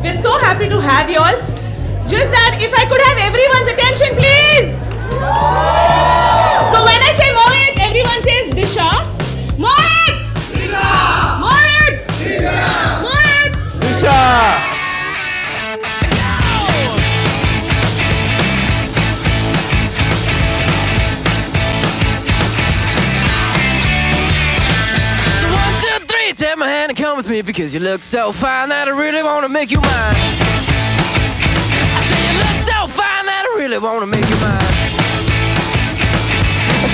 We're so happy to have you all. Just that if I could have everyone's attention, please. So when I say Mohit, everyone says Disha. Mohit! Disha! Mohit! Disha! Mohit! Disha! Take my hand and come with me because you look so fine that I really want to make you mine. I say you look so fine that I really want to make you mine.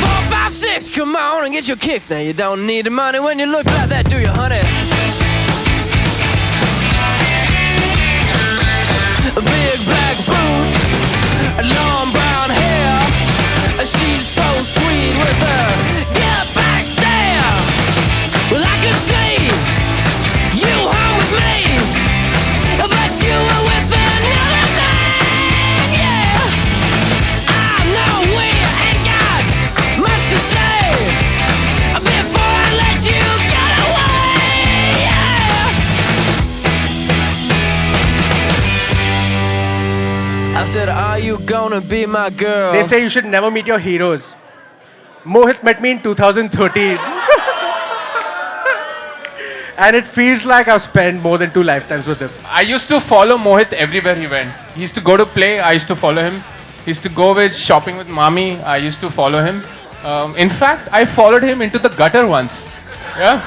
4, 5, 6, come on and get your kicks. Now you don't need the money when you look like that, do you, honey? Big black boots, long brown hair. She's so sweet with her get back stare. Well, I could see you home with me, but you were with another man, yeah. I know we ain't got much to say before I let you get away, yeah. I said, are you gonna be my girl? They say you should never meet your heroes. Mohit met me in 2013. And it feels like I've spent more than 2 lifetimes with him. I used to follow Mohit everywhere he went. He used to go to play, I used to follow him. He used to go with shopping with mommy, I used to follow him. In fact, I followed him into the gutter once. Yeah.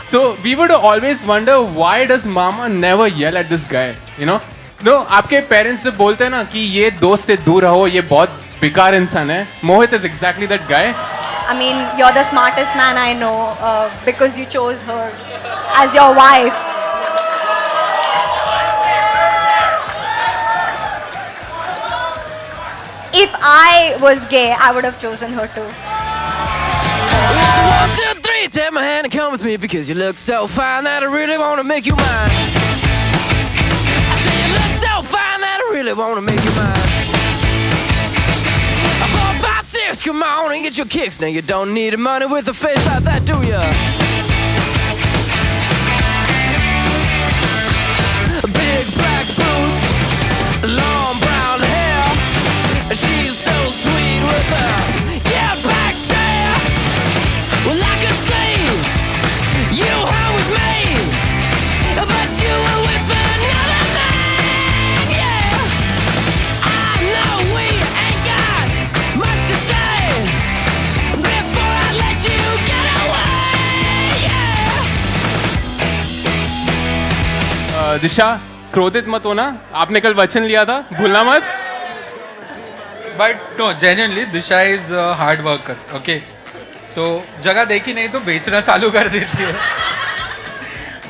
So we would always wonder, why does mama never yell at this guy? You know? No, आपके parents से बोलते हैं ना कि ये दोस्त से दूर रहो, ये बहुत बेकार इंसान है. Mohit is exactly that guy. I mean, you're the smartest man I know because you chose her as your wife. If I was gay, I would have chosen her too. It's 1, 2, 3, take my hand and come with me because you look so fine that I really want to make you mine. I say you look so fine that I really want to make you mine. 4, 5, 6, come on and get your kicks. Now you don't need the money with a face like that, do ya? Big black boots, long brown hair. She's so sweet with her yeah back stare. Well, I could see you home with me, but you were with another man, yeah. I know we ain't got much to say before I let you get away, yeah. दिशा, क्रोधित मत होना. आपने कल वचन लिया था, भूलना मत. But no, genuinely, Disha is a hard worker. Okay, so जगह देखी नहीं तो बेचना चालू कर देती है.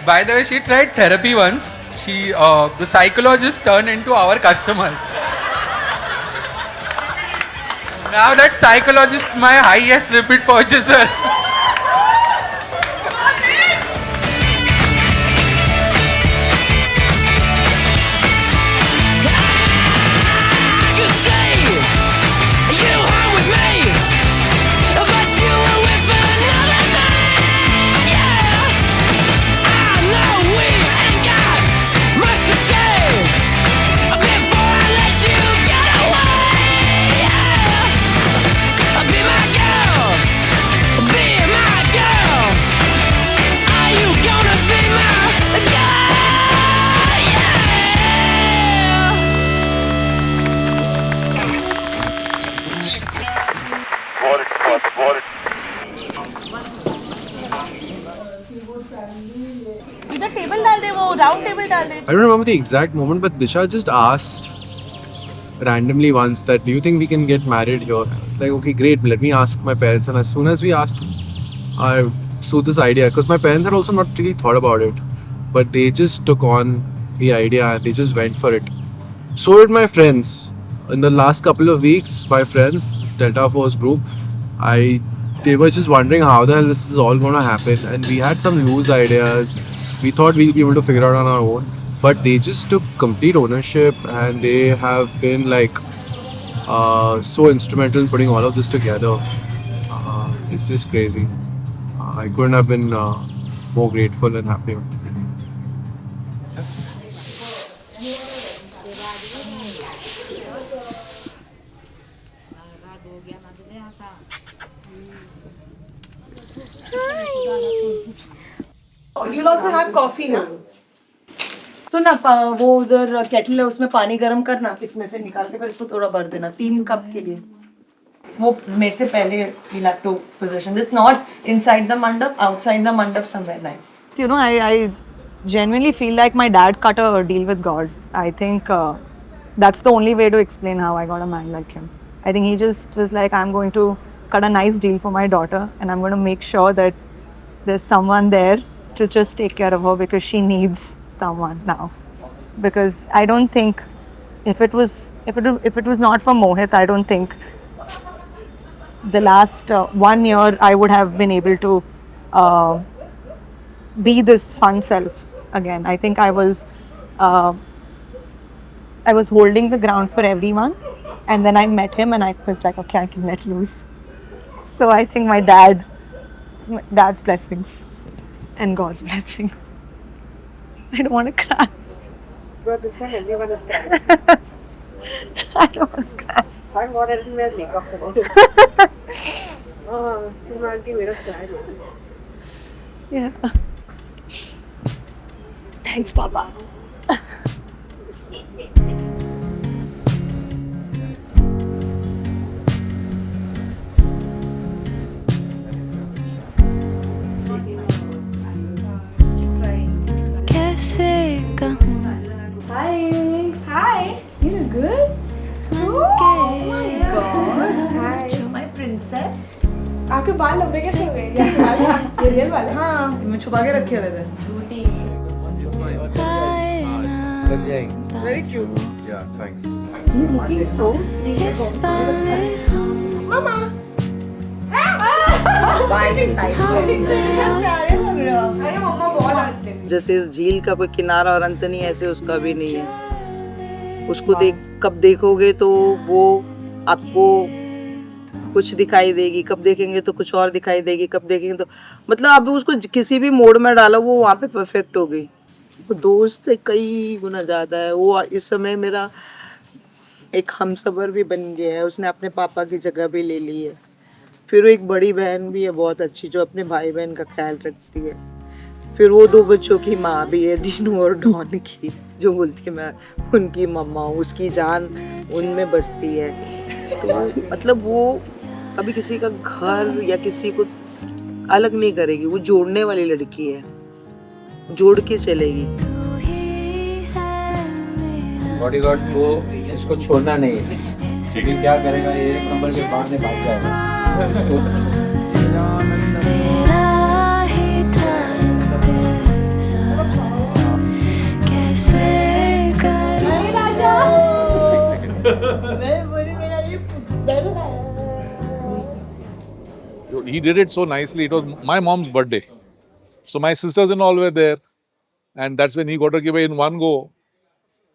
By the way, she tried therapy once. She, the psychologist turned into our customer. Now that psychologist, my highest repeat purchaser. इधर टेबल डाल दे, वो राउंड टेबल डाल दे. I don't remember the exact moment, but Disha just asked randomly once that, do you think we can get married here? I was like, okay, great, let me ask my parents. And as soon as we asked, I threw this idea, because my parents had also not really thought about it, but they just took on the idea and they just went for it. So did my friends. In the last couple of weeks, my friends, this Delta Force group, they were just wondering how the hell this is all going to happen, and we had some loose ideas. We thought we'll be able to figure out on our own, but they just took complete ownership, and they have been like so instrumental in putting all of this together. It's just crazy. I couldn't have been more grateful and happy. You'll also have coffee now. सुन ना वो उधर kettle है उसमें पानी गर्म करना इसमें से निकाल के फिर इसको थोड़ा भर देना 3 कप के लिए वो मेरे से पहले we'll have to position this not inside the mandap outside the mandap somewhere nice. You know, I genuinely feel like my dad cut a deal with God. I think that's the only way to explain how I got a man like him. I think he just was like, I'm going to cut a nice deal for my daughter and I'm going to make sure that there's someone there to just take care of her because she needs someone now. Because I don't think if it was not for Mohit, I don't think the last 1 year I would have been able to be this fun self again. I think I was holding the ground for everyone, and then I met him, and I was like, okay, I can let loose. So I think my dad's blessings and God's blessings. I don't want to cry. But this time everyone is crying. I don't want to cry. Thank God I didn't wear makeup today. Seema auntie made us cry. Yeah. Thanks, Papa. कैसे कहूँ Hi. You look good. My princess. आपके बाल लंबे कैसे हो गए? ये real वाले? हाँ मैं छुपा के रखे हुए थे Very cute. Yeah, thanks. He's looking so sweet. Mama. अरे मम्मा बहुत अच्छे हैं. जैसे इस झील का कोई किनारा और अंत नहीं ऐसे उसका भी नहीं है उसको कब देखोगे तो वो आपको कुछ दिखाई देगी कब देखेंगे तो कुछ और दिखाई देगी कब देखेंगे तो मतलब आप उसको किसी भी मोड में डालो वो वहाँ पे परफेक्ट हो गई वो दोस्त से कई गुना ज़्यादा है वो इस समय मेरा एक हमसफर भी बन गया है उसने अपने पापा की जगह भी ले ली है फिर वो एक बड़ी बहन भी है बहुत अच्छी जो अपने भाई बहन का ख्याल रखती है फिर वो 2 बच्चों की माँ भी है दीनू और डॉन की जो बोलती है मैं उनकी मम्मा हूँ उसकी जान उनमें बसती है तो मतलब वो कभी किसी का घर या किसी को अलग नहीं करेगी वो जोड़ने वाली लड़की है जोड़ के चलेगी बॉडीगार्ड को इसको छोड़ना नहीं है लेकिन क्या करेगा ये 1 नंबर के बहाने भाग जाएगा He did it so nicely. It was my mom's birthday. So my sisters-in-law were there. And that's when he got her given in one go.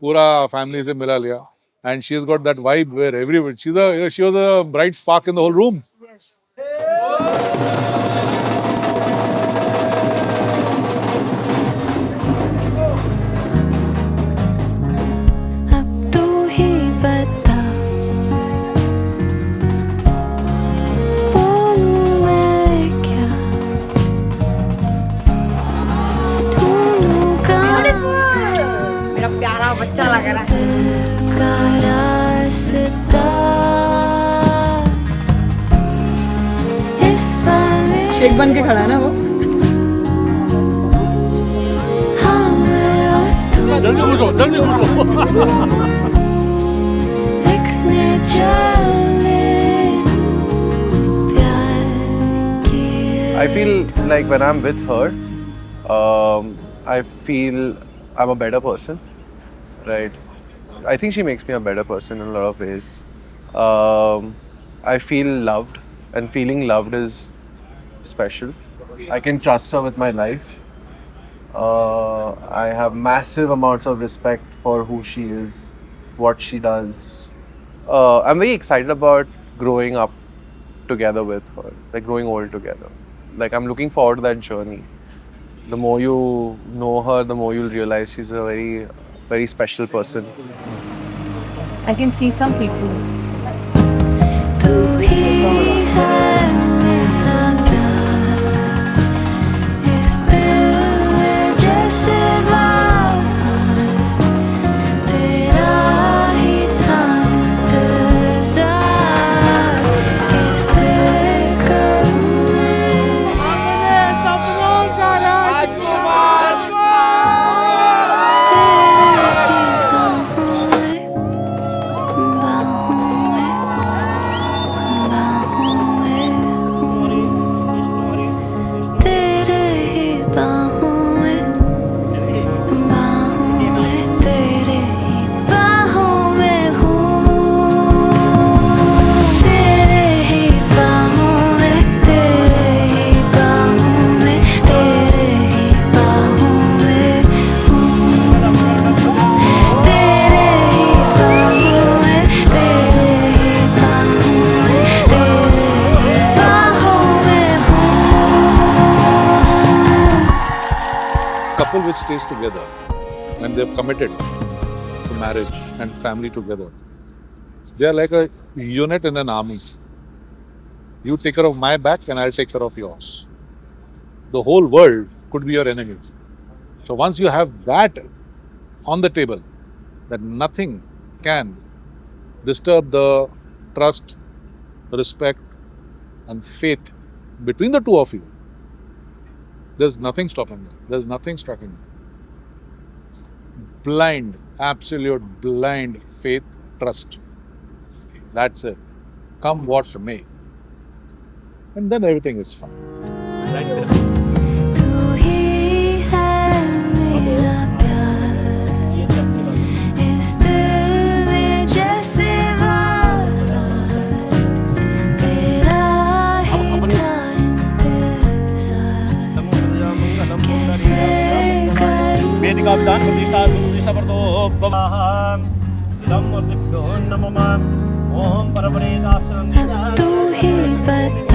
Pura family se mila liya. And she's got that vibe where everyone, she was a bright spark in the whole room. Yes. बच्चा लग रहा है शेख बन के खड़ा है ना वो जल्दी उठो I feel like when I'm with her, I feel I'm a better person, right? I think she makes me a better person in a lot of ways. I feel loved, and feeling loved is special. I can trust her with my life. I have massive amounts of respect for who she is, what she does. I'm very excited about growing up together with her, like growing old together. Like I'm looking forward to that journey. The more you know her, the more you'll realize she's a very, very special person. I can see some people. couple which stays together when they've committed to marriage and family together, they are like a unit in an army. You take care of my back and I'll take care of yours. The whole world could be your enemy. So once you have that on the table, that nothing can disturb the trust, respect and faith between the two of you, there's nothing stopping it. There's nothing stopping it. Blind, absolute blind faith, trust. That's it. Come what may. And then everything is fine. Right there. वेदिका विधान प्रतिष्ठा सुप्रतिष्ठा पर तो भवाहम इदं वर्धिभ्यो नमः ओम परमरेदासनं तू ही बता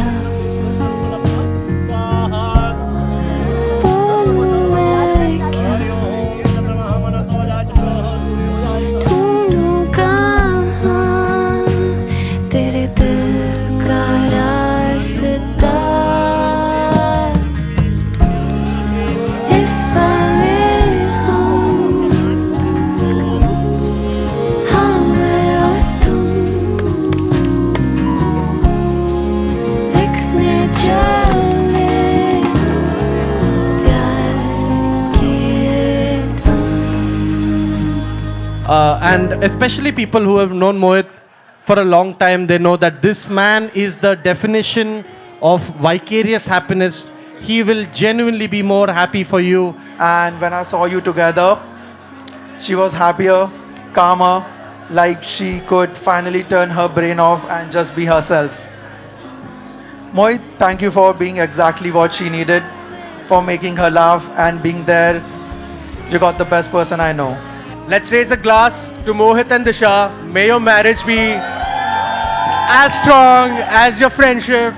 And especially people who have known Mohit for a long time, they know that this man is the definition of vicarious happiness. He will genuinely be more happy for you. And when I saw you together, she was happier, calmer, like she could finally turn her brain off and just be herself. Mohit, thank you for being exactly what she needed, for making her laugh and being there. You got the best person I know. Let's raise a glass to Mohit and Disha. May your marriage be as strong as your friendship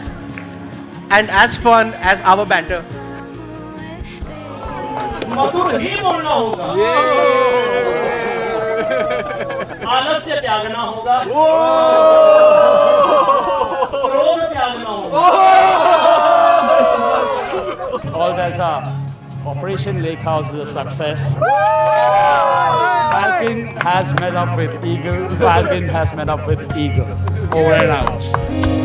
and as fun as our banter. मधुर ही बोलना होगा, आलस्य त्यागना होगा, क्रोध त्यागना होगा. All that Operation Lake House is a success. Falcon has met up with Eagle. Falcon has met up with Eagle. Over and out.